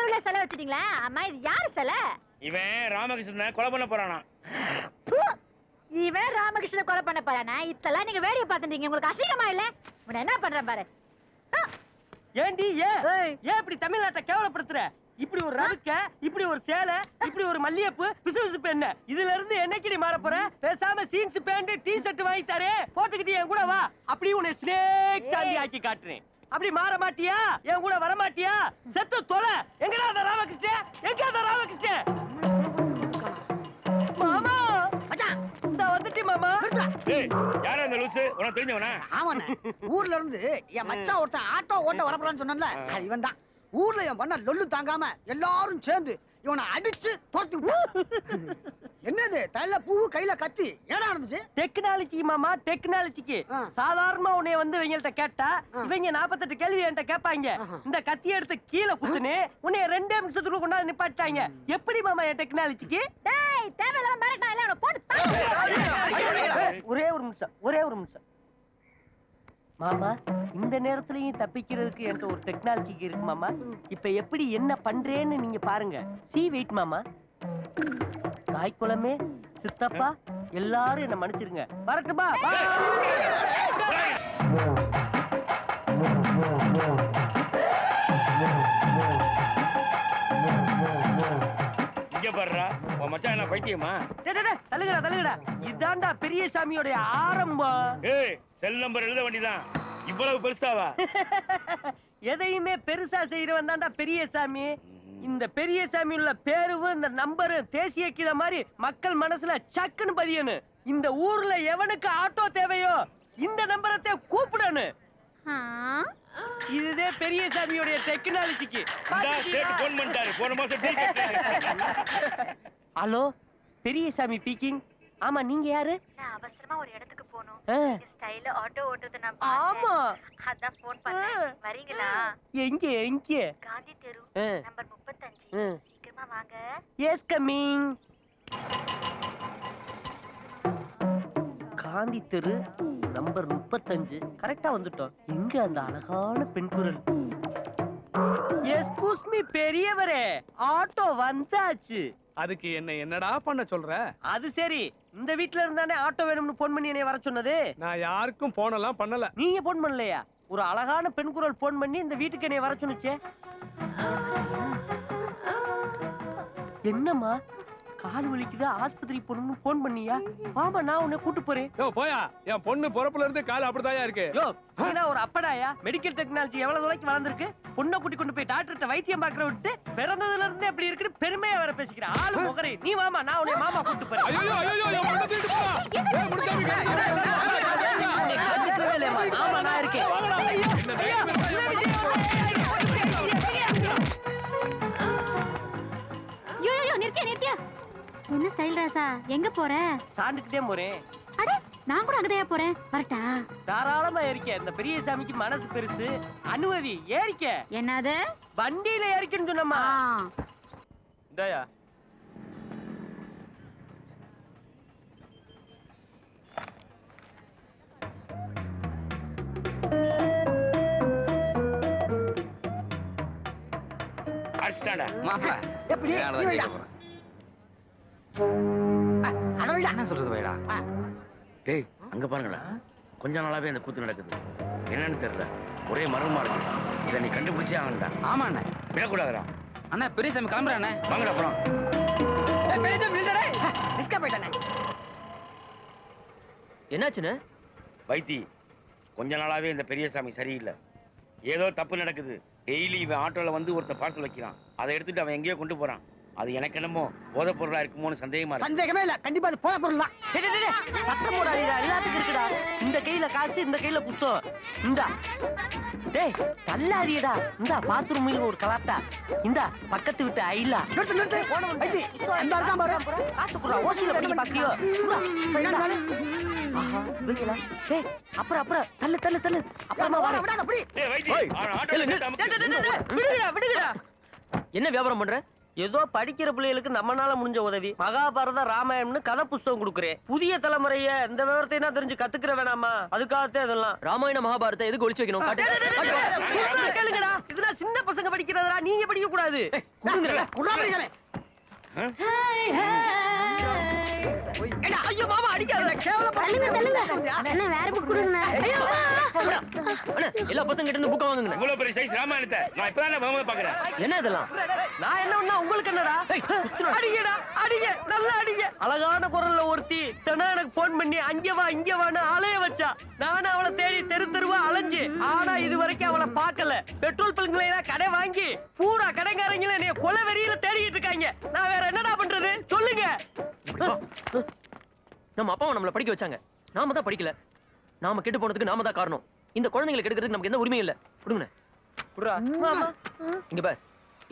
நடுத்தருல சிலை வச்சிட்டீங்களா? அம்மா இது யாரு சிலை? இவன் ராமகிருஷ்ணன் கொலை பண்ண போறானா? இவன் ராமகிருஷ்ணன் கொலை பண்ண போறானா? இதெல்லாம் நீங்க வேடிக்கை பார்த்துட்டீங்க. உங்களுக்கு அசிங்கமா இல்ல? உன்னை என்ன பண்ற பாரு. ஏண்டி ஏன் இப்படி தமிழ்நாட்டை கேவலப்படுத்துற? இப்படி ஒரு ரவுக்க, இப்படி ஒரு சேலை, இப்படி ஒரு மல்லிகைப்பூ, பிசுபிசுப்பு என்ன? இதுல இருந்து என்னைக்கு நீ மாற போற? பேசாம ஜீன்ஸ் பேண்ட் டீ ஷர்ட் வாங்கி தரேன், போட்டுக்கிட்டு என் கூட வா. அப்படி உன்னை ஸ்னேக் சாந்தி ஆக்கி காட்டுறேன். அப்படி மாற மாட்டியா? என் கூட வர மாட்டியா? செத்து தொலை. எங்கடா அந்த ராமகிருஷ்ணன்? எங்க அந்த ராமகிருஷ்ணன்? மாமா இந்த வந்துட்டி மாமா. யாரா அந்த லூசு? உனக்கு தெரிஞ்சவனா? ஆமாண்ணே, ஊர்ல இருந்து என் மச்சான் ஒருத்தன் ஆட்டோ ஓட்ட வரப்போறான்னு சொன்னேன்ல, அது இவன் தான். ஊர்ல என் பண்ண லொல்லு தாங்காம எல்லாரும் சேர்ந்து இவனை அடிச்சு துரத்தி விட்டான். என்னது தலையில பூ கையில கத்தி ஏடா நடந்துச்சு? டெக்னாலஜி மாமா, டெக்னாலஜிக்கு. சாதாரணமா உன்னை வந்து இவங்கள்ட்ட கேட்டா இவங்க 48 கேள்வி என்கிட்ட கேட்பாங்க. இந்த கத்தியை எடுத்து கீழே குத்துனே உன்னை 2 நிமிஷத்துக்குள்ள கொண்டாந்து நிப்பாட்டாங்க. எப்படி மாமா என் டெக்னாலஜிக்கு? ஒரே ஒரு நிமிஷம் மாமா, இந்த நேரத்திலையும் தப்பிக்கிறதுக்கு என்கிட்ட ஒரு டெக்னாலஜி இருக்கு மாமா. இப்ப எப்படி என்ன பண்றேன்னு நீங்க பாருங்க. சி வெயிட் மாமா. தாய்க்குளமே, சித்தப்பா எல்லாரும் என்ன மன்னிச்சிருங்க. வரட்டுமா? இங்க பாருடா, உன் மச்சான் என்ன பைத்தியமா? தள்ளுங்கடா. இதாண்டா பெரிய சாமியோட ஆரம்பம். ஏய், செல் நம்பர் எழுத வேண்டியதான். இவ்வளவு பெருசாவா? எதையுமே பெருசா செய்யறவன் தான்டா பெரிய சாமி. இந்த பெரிய சாமி உள்ள பேருவும் இந்த நம்பரும் தேசியக்கிற மாதிரி மக்கள் மனசுல சக்குன்னு பதியணும். இந்த ஊர்ல எவனுக்கு ஆட்டோ தேவையோ இந்த நம்பரத்தை கூப்பிடணும். இதுதே பெரிய சாமியோட டெக்னாலஜிக்கு. போன் பண்ணிட்டாரு போன மாசம். ஹலோ, பெரிய சாமி ஸ்பீக்கிங். ஆமா, நீங்க யாரு? நான் அவசரமா ஒரு இடத்துக்கு போணும். ஸ்டைல ஆட்டோ ஓட்டுறது நான் ஆமா, அதான் ஃபோன் பண்ணேன். வரீங்களா? எங்க? காந்தி தெரு நம்பர் 35. சீக்கிரமா வாங்க. Yes coming. காந்தி தெரு நம்பர் 35 கரெக்டா வந்துட்டோம். எங்க அந்த அழகான பெண் குரல்? எஸ்கூஸ் மீ பெரியவரே, ஆட்டோ வந்தாச்சு. அதுக்கு என்னடா பண்ண சொல்ற? அது சரி, இந்த வீட்ல இருந்தானே ஆட்டோ வேணும்னு போன் பண்ணி என்னைய வர சொன்னது? நான் யாருக்கும் போனெல்லாம் பண்ணல. நீங்க போன் பண்ணலையா? ஒரு அழகான பெண் குரல் போன் பண்ணி இந்த வீட்டுக்கு என்னைய வர சொன்னுச்சே. என்னம்மா கால் வலிக்குது, ஆஸ்பத்திரி போகணும்னு போன் பண்ணியா? வாமா, நான் உன்னை கூட்டு போறேன். யோ போயா, என் பொண்ணு பொறப்புல இருந்து கால் அப்படிதாயா இருக்கு. யோ நீனா ஒரு அப்படாயா? மெடிக்கல் டெக்னாலஜி எவ்வளவு தூரத்துக்கு வளர்ந்துருக்கு. பொண்ணை கூட்டி கொண்டு போய் டாக்டர்கிட்ட வைத்தியம் பார்க்கற விட்டு பிறந்ததுல இருந்து எப்படி இருக்குன்னு பெருமையா வேற பேசிக்கிற ஆளு முகரே. நீ வாமா, நான் உன்னை மாமா கூட்டு போறேன். ஐயோ என் பொண்ணை தூக்கிட்டு போ. ஏய் முடிக்காதீங்க. நீ கண்டிப்பவே இல்லையா? ஆமா, நான் இருக்கேன். நிறுத்தியா? என்ன ஸ்டைல் ராசா? எங்க போற? சாண்டுக்கிட்டே போறேன். அட, நான் கூட அங்கதையா போறேன். வரட்டா? தாராளமா ஏறிக்க. இந்த பெரிய சாமிக்கு மனசு பெருசு. அனுமதி ஏறிக்க. என்னது? வண்டியில ஏறிக்கன்னு சொன்னம்மா. இந்தாயா. அடிச்சிட்டாடா மாமா. எப்படி நீ வைடா. அட வைடா. என்ன சொல்றது வைடா? டேய், அங்க பாருங்கடா, கொஞ்ச நாளாவே இந்த கூத்து நடக்குது. என்னன்னு தெரியல, ஒரே மர்மமா இருக்கு. இதை நீ கண்டுபிடிச்சே ஆகணும்டா. ஆமா அண்ணே, விடக்கூடாதுடா. அண்ணா பெரியசாமி கிளம்புறானே. வாங்கடா போலாம். பெரியசாமி நில்லுடா. டிஸ்கா போய்டானே. என்னாச்சுன்னு? வைத்தி, கொஞ்ச நாளாவே இந்த பெரியசாமி சரியில்லை. ஏதோ தப்பு நடக்குது. டெய்லி இவன் ஆட்டோல வந்து ஒருத்தன் பார்சல் வைக்கிறான். அதை எடுத்துட்டு அவன் எங்கேயோ கொண்டு போறான். அது எனக்கு என்னமோ போதை பொருளா இருக்குமோன்னு சந்தேகமா இருக்கு. சந்தேகமே இல்ல, கண்டிப்பா அது போதை பொருள் தான். சத்தம் போடாதீடா, எல்லாத்துக்கும் இருக்குடா. இந்த கையில காசு, இந்த கையில புத்தகம். இந்தா டேய், தள்ளாதீடா. இந்தா பாத்ரூம் ஒரு கலாட்டா. இந்தா பக்கத்து விட்டு ஐலா. நிறுத்து வைத்தி, அந்த இருக்கான் பாரு. காசு குடுறா, ஓசில பண்ணி பாக்கியோ. டேய், அப்புறம் தள்ளு. அப்புறமா வர விடாத அப்படி. டேய் வைத்தி, ஆட்டோல விடுங்கடா. என்ன வியாபாரம் பண்ற? ஏதோ படிக்கிற பிள்ளைகளுக்கு நம்மனால முடிஞ்ச உதவி. மகாபாரத ராமாயணம்னு கதை புஸ்தகம் கொடுக்குறேன். புதிய தலைமுறைய இந்த விவரத்தை தெரிஞ்சு கத்துக்கிற வேணாமா? அதுக்காகத்தான் இதெல்லாம். ராமாயண மகாபாரத்தை எதுக்கு ஒளிச்சு வைக்கணும்? கேளுங்கடா, இதெல்லாம் சின்ன பசங்க படிக்கிறதா, நீங்க படிக்க கூடாது. ஐயோ மாமா அடிக்காத, என்ன வேற புக் கொடுங்க. எல்லா பசங்க கிட்ட இருந்து புக்க வாங்குங்க. இவ்வளவு பெரிய சைஸ் ராமாயணத்தை நான் இப்பதான் பாக்குறேன். என்ன இதெல்லாம்? நான் என்ன உங்களுக்கு என்னடா? அடிங்கடா, அடிங்க, நல்லா அடிங்க. அழகான குரல்ல ஒருத்தி தினம் எனக்கு போன் பண்ணி அங்க வா இங்க வான்னு அலைய வச்சா. நானும் அவளை தேடி தெரு தெருவா அலைஞ்சு, ஆனா இது வரைக்கும் அவளை பார்க்கல. பெட்ரோல் பல்களை கடை வாங்கி பூரா கடைக்காரங்கள என்னைய கொலை வெறியில தேடிட்டு இருக்காங்க. நான் வேற என்னடா பண்றது சொல்லுங்க. நம்ம அப்பாவும் நம்மள படிக்க வச்சாங்க, நாம தான் படிக்கல. நாம கெட்டு போனதுக்கு நாம தான் காரணம். இந்த குழந்தைகளை கெடுக்கிறதுக்கு நமக்கு எந்த உரிமையும் இல்ல. விடுங்க. இங்க பார்,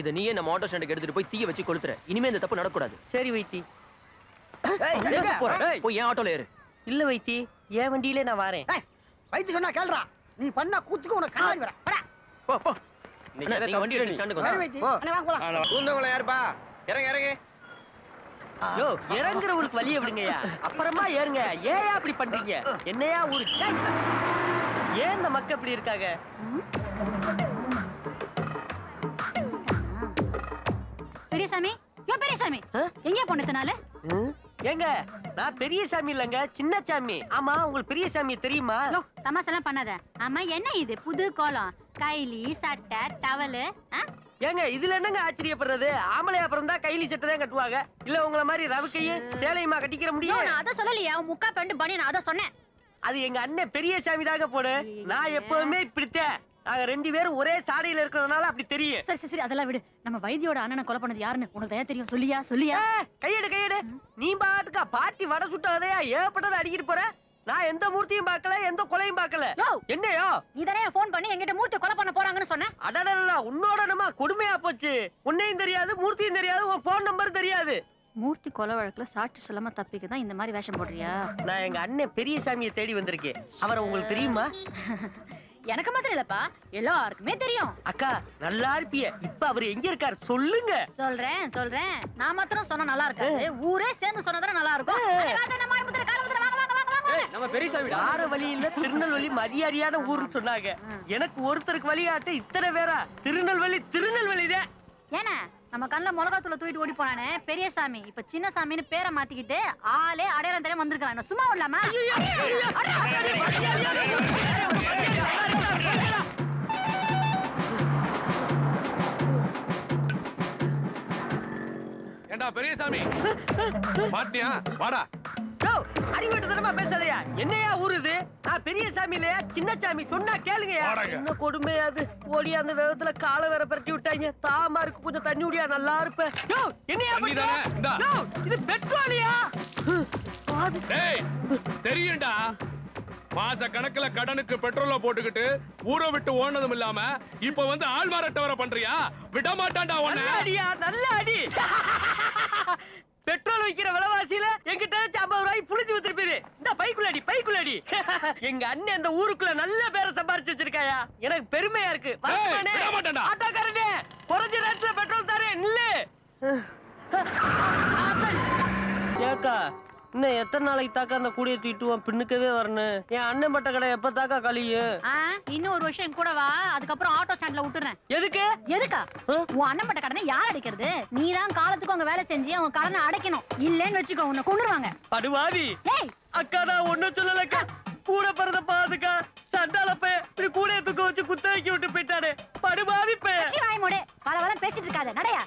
இத நீயே நம்ம ஆட்டோ ஸ்டாண்டுக்கு எடுத்துட்டு போய் தீய வச்சு கொளுத்துற. இனிமே இந்த தப்பு நடக்கூடாது. சரி வைத்தி. போய் ஏன் ஆட்டோல ஏறு. இல்ல வைத்தி, என் வண்டியிலே நான் வரேன். வைத்தி சொன்னா கேளுடா. நீ பண்ண கூத்துக்கு உனக்கு கண்ணாடி வர. போடா. போ போ. நீங்க வண்டி எடுத்து ஸ்டாண்டுக்கு சரி வாங்க. வைத்தி. அண்ணே வாங்க போலாம். கூந்தவள யாருப்பா? இறங்க இறங்க. யோ, இறங்குறவங்களுக்கு வழிய விடுங்கயா, அப்புறமா ஏறுங்க. ஏன் அப்படி பண்றீங்க? என்னையா ஒரு ஏன் இந்த மக்கள் இப்படி இருக்காங்க? பெரியசாமி, பெரியசாமி எங்க போனதுனால? ஏங்க, நான் பெரிய சாமி இல்லங்க, சின்ன சாமி. ஆமா, உங்களுக்கு பெரிய சாமி தெரியுமா? தமாசெல்லாம் பண்ணாத. ஆமா, என்ன இது புது கோலம்? கைலி, சட்டை, டவலு. ஏங்க, இதுல என்னங்க ஆச்சரியப்படுறது? ஆம்பளை அப்புறம் தான் கைலி சட்டை தான் கட்டுவாங்க. இல்ல உங்கள மாதிரி ரவுக்கையும் சேலையுமா கட்டிக்கிற முடியும்? நான் அத சொல்லலையா, முக்கா பேண்ட் பண்ணி நான் அத சொன்னேன். அது எங்க அண்ணன் பெரிய சாமி தாங்க போடு. நான் எப்பவுமே இப்படித்தேன். நாங்க ரெண்டு பேரும் ஒரே சாடையில இருக்கிறதுனால அப்படி தெரியும். சரி சரி, அதெல்லாம் விடு. நம்ம வைத்தியோட அண்ணனை கொலை பண்ணது யாருன்னு உனக்கு தயா தெரியும். சொல்லியா சொல்லியா? கையெடு கையெடு. நீ பாட்டுக்கா பாட்டி வடை சுட்டாதையா ஏற்பட்டதை அடிக்கிட்டு போற. நான் எந்த மூர்த்தியும் பார்க்கல, எந்த கொலையும் பார்க்கல. என்னையோ நீதானே போன் பண்ணி என்கிட்ட மூர்த்தி கொலை பண்ண போறாங்கன்னு சொன்ன. அடடடா, உன்னோட நம்ம கொடுமையா போச்சு. உன்னையும் தெரியாது, மூர்த்தியும் தெரியாது, உன் போன் நம்பர் தெரியாது. மூர்த்தி கொலை வழக்குல சாட்சி சொல்லாம தப்பிக்க தான் இந்த மாதிரி வேஷம் போடுறியா? நான் எங்க அண்ணன் பெரிய சாமியை தேடி வந்திருக்கேன். அவரை உங்களுக்கு தெரியுமா? எனக்கு மாத்திரம் இல்லப்பா, எல்லாருக்குமே தெரியும். அக்கா, நல்லா இருப்பிய. இப்ப அவரு எங்க இருக்காரு சொல்லுங்க. சொல்றேன் சொல்றேன். நான் மாத்திரம் சொன்னா நல்லா இருக்காது, ஊரே சேர்ந்து சொன்னதானே நல்லா இருக்கும். நம்ம பெரியசாமிடா. யார வழி இல்ல, திருநெல்வேலி மரியாதையான ஊர்னு சொன்னாங்க. எனக்கு ஒருத்தருக்கு வழிகாட்ட இத்தனை பேரா? திருநெல்வேலி திருநெல்வேலிதான். ஏன்னா நம்ம கண்ணுல மிளகாத்தூள தூக்கிட்டு ஓடி போனானே பெரியசாமி, இப்ப சின்ன சாமின்னு பேரை மாத்திக்கிட்டு ஆளே அடையாளம் தெரியாம வந்திருக்கான். சும்மா விடலாமா? ஏண்டா பெரியசாமி, மாட்டியா? வாடா. அறிவட்டத்தனமா பேசாதயா. என்னையா ஊருது? நான் பெரிய சாமி இல்லையா, சின்ன சாமி. சொன்னா கேளுங்கயா. என்ன கொடுமையாது. ஓடி அந்த வேகத்துல காலை வேற பரட்டி விட்டாங்க. தாமா இருக்கு, கொஞ்சம் தண்ணி குடியா, நல்லா இருப்பேன். என்னையா இது பெட்ரோலியா? டேய், தெரியும்டா. மாச கணக்குல கடனுக்கு பெட்ரோல போட்டுக்கிட்டு ஊரை விட்டு ஓடுனதும் இல்லாம இப்ப வந்து ஆள் மாறாட்ட வர பண்றியா? விட மாட்டான்டா உன்னை. அடியா, நல்ல அடி. பெட்ரோல் விக்கிற விலைவாசியில எங்கிட்ட 50 ரூபாய் புளிஞ்சு வித்துருப்பீரு. இந்த பைக்குள்ளடி பைக்குள்ளடி. எங்க அண்ணன் அந்த ஊருக்குள்ள நல்ல பேரை சம்பாரிச்சு வச்சிருக்காயா. எனக்கு பெருமையா இருக்கு. ஆட்டோக்காரனே, குறைஞ்ச ரேட்ல பெட்ரோல் தரேன் நில்லு. ஏக்கா, இன்னும் எத்தனை நாளைக்கு தாக்கா அந்த கூடிய தூக்கிட்டு பின்னுக்கவே வரணும்? என் அண்ணன் பட்ட கடை எப்ப தாக்கா கழியும்? இன்னும் ஒரு வருஷம் கூட வா, அதுக்கப்புறம் ஆட்டோ ஸ்டாண்ட்ல விட்டுறேன். எதுக்கு? எதுக்கா? உன் அண்ணன் பட்ட கடனை யார் அடைக்கிறது? நீதான் காலத்துக்கு அவங்க வேலை செஞ்சு அவங்க கடனை அடைக்கணும். இல்லன்னு வச்சுக்கோ, உன்னை கொன்னுருவாங்க. படுவாவி. அக்கா, நான் ஒண்ணும் சொல்லலக்கா. கூட பிறந்த பாதுக்கா சண்டால போய் இப்படி கூட தூக்க வச்சு குத்த வைக்க விட்டு போயிட்டாரு. படுபாவி போய் வாய் மூடு. பல வளம் பேசிட்டு இருக்காத, நடையா.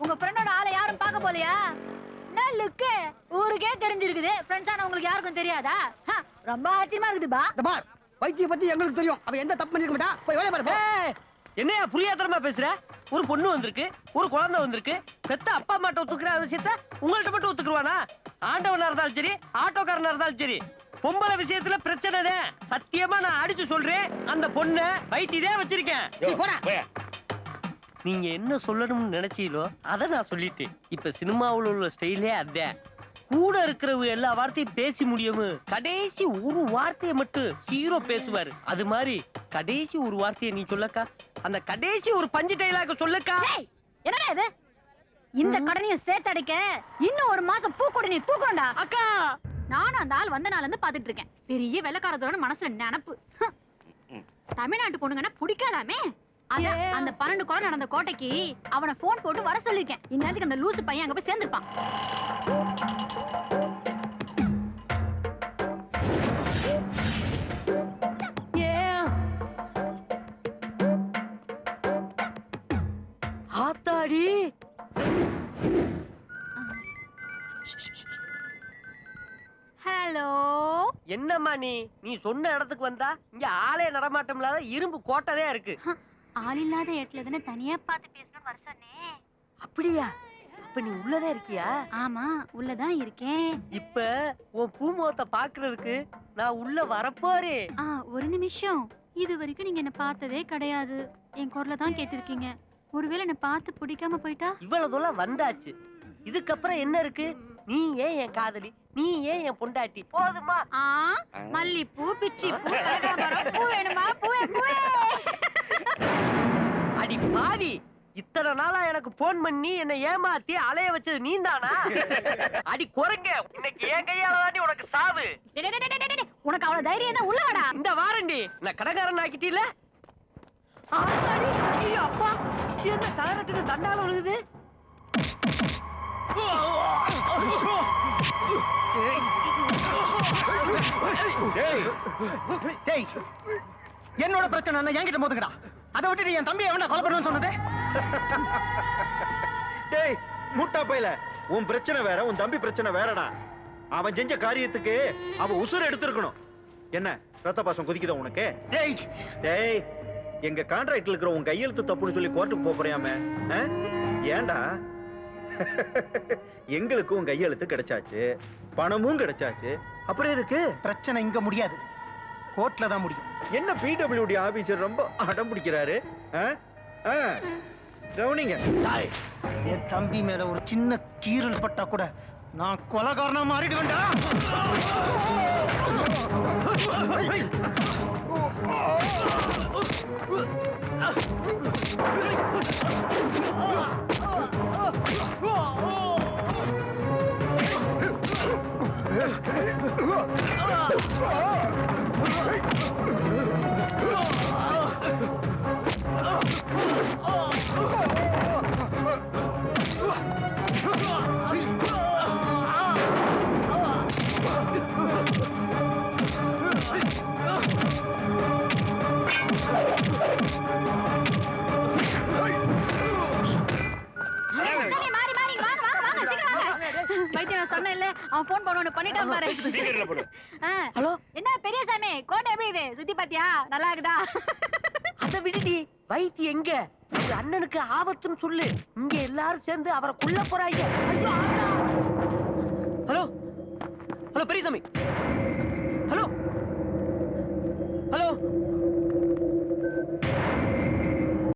உங்க ஃப்ரெண்டோட ஆளை யாரும் பார்க்க போலியா? லுக்கு ஊருக்கே தெரிஞ்சிருக்குது. ஃப்ரெண்ட்ஸான உங்களுக்கு யாருக்கும் தெரியாதா? ரொம்ப ஆச்சரியமா இருக்குதுபா. பார், வைத்திய பத்தி எங்களுக்கு தெரியும். அவன் எந்த தப்பு பண்ணிருக்க மாட்டா. போய் வேலை பாரு. என்னையா புரியாதரமா பேசுற? ஒரு பொண்ணு வந்திருக்கு, ஒரு குழந்தை வந்திருக்கு. பெத்த அப்பா அம்மாட்ட ஒத்துக்கிற விஷயத்த உங்கள்ட்ட மட்டும் ஒத்துக்குருவானா? ஆண்டவனா இருந்தாலும் சரி, ஆட்டோக்காரனா இருந்தாலும் சரி, பொம்பளை விஷயத்துல பிரச்சனை தான். சத்தியமா நான் அடிச்சு சொல்றேன், அந்த பொண்ணை வைத்தியதே வச்சிருக்கேன். நீங்க என்ன சொல்லணும்னு நினைச்சீங்களோ அதை நான் சொல்லிட்டேன். இப்ப சினிமாவுல உள்ள ஸ்டைலே அதான். கூட இருக்கிறவங்க எல்லா வார்த்தையும் பேசி முடியும், கடைசி ஒரு வார்த்தையை மட்டும் ஹீரோ பேசுவாரு. அது மாதிரி கடைசி ஒரு வார்த்தையை நீ சொல்லக்கா. அந்த கடைசி ஒரு பஞ்சு டைலாக சொல்லக்கா. என்னடா இது? இந்த கடனையும் சேர்த்து அடைக்க இன்னும் ஒரு மாசம் பூக்கூட நீ தூக்கண்டா. அக்கா நானும் அந்த ஆள் வந்த நாள்ல இருந்து பாத்துட்டு இருக்கேன். பெரிய வெள்ளக்காரத்தோட மனசுல நினப்பு. தமிழ்நாட்டு பொண்ணுங்கன்னா பிடிக்காதாமே. அந்த 12 கொலை நடந்த கோட்டைக்கு அவனை போன் போட்டு வர சொல்லிருக்கேன். இந்நேரத்துக்கு அந்த லூசு பையன் அங்க போய் சேர்ந்திருப்பான். ஆத்தாடி ஹலோ, என்னம்மா நீ சொன்ன இடத்துக்கு வந்தா இங்க ஆளே நடமாட்டம் இல்லாத இரும்பு கோட்டதே இருக்கு. ஆள் இல்லாத இடத்துல தானே தனியா பார்த்து பேசணும்னு வர சொன்னேன். அப்படியா? அப்ப நீ உள்ளதே இருக்கியா? ஆமா, உள்ளதான் இருக்கேன். இப்ப உன் பூமுகத்தை பாக்குறதுக்கு நான் உள்ள வரப்போறேன். ஒரு நிமிஷம். இது வரைக்கும் நீங்க என்ன பார்த்ததே கிடையாது. என் குரலை தான் கேட்டிருக்கீங்க. ஒருவேளை என்ன பார்த்து பிடிக்காம போயிட்டா? இவ்வளவு தூரம் வந்தாச்சு, இதுக்கப்புறம் என்ன இருக்கு? நீ ஏன் என் காதலி, நீ ஏன் என் பொண்டாட்டி, போதுமா? மல்லிப்பூ, பிச்சி பூ, கனகாம்பரம், பூ வேணுமா? பூவே பூவே. அடி பாவி, இத்தனை நாளா எனக்கு போன் பண்ணி என்ன ஏமாத்தி அலைய வச்சது நீந்தானா? அடி குரங்க, இன்னைக்கு என் கையால தாண்டி உனக்கு சாவு. உனக்கு அவ்வளவு தைரியம் தான், உள்ள வாடா. இந்த வாரண்டி நான் கடைக்காரன் ஆக்கிட்டீல. அப்பா, என்ன தலைரட்டுக்கு தண்டால விழுகுது? என்னோட பிரச்சனை என்கிட்ட மோதுங்கடா. அதை விட்டு என் தம்பியை எவனா கொலை பண்ணுன்னு சொன்னது? டேய் முட்டா பையல, உன் பிரச்சனை வேற, உன் தம்பி பிரச்சனை வேறடா. அவன் செஞ்ச காரியத்துக்கு அவன் உசுர எடுத்திருக்கணும். என்ன ரத்த பாசம் கொதிக்குதா உனக்கு? டேய் டேய், எங்க கான்ட்ராக்ட்ல இருக்கிற உன் கையெழுத்து தப்புன்னு சொல்லி கோர்ட்டுக்கு போறியாமே? ஏன்டா? எங்களுக்கு உன் கையெழுத்து கிடைச்சாச்சு, பணமும் கிடைச்சாச்சு, அப்புறம் எதுக்கு பிரச்சனை? இங்க முடியாது, கோர்ட்ல தான் முடியும். என்ன பிடபிள்யூடி ஆபீசர் ரொம்ப அடம் பிடிக்கிறாரு? கவனிங்க. என் தம்பி மேல ஒரு சின்ன கீறல் பட்டா கூட நான் கொலைகாரனா மாறிடுவேன்டா. அவன் போன் பண்ண பண்ணிட்டான் பாரு. ஹலோ, என்ன பெரியசாமி, கோட்டை எப்படி இது? சுத்தி பாத்தியா? நல்லா இருக்குதா? அத விடுடி, வைத்தி எங்க? உங்க அண்ணனுக்கு ஆபத்துன்னு சொல்லு. இங்க எல்லாரும் சேர்ந்து அவரை கொல்ல போறாங்க. Hello hello Periyasamy, hello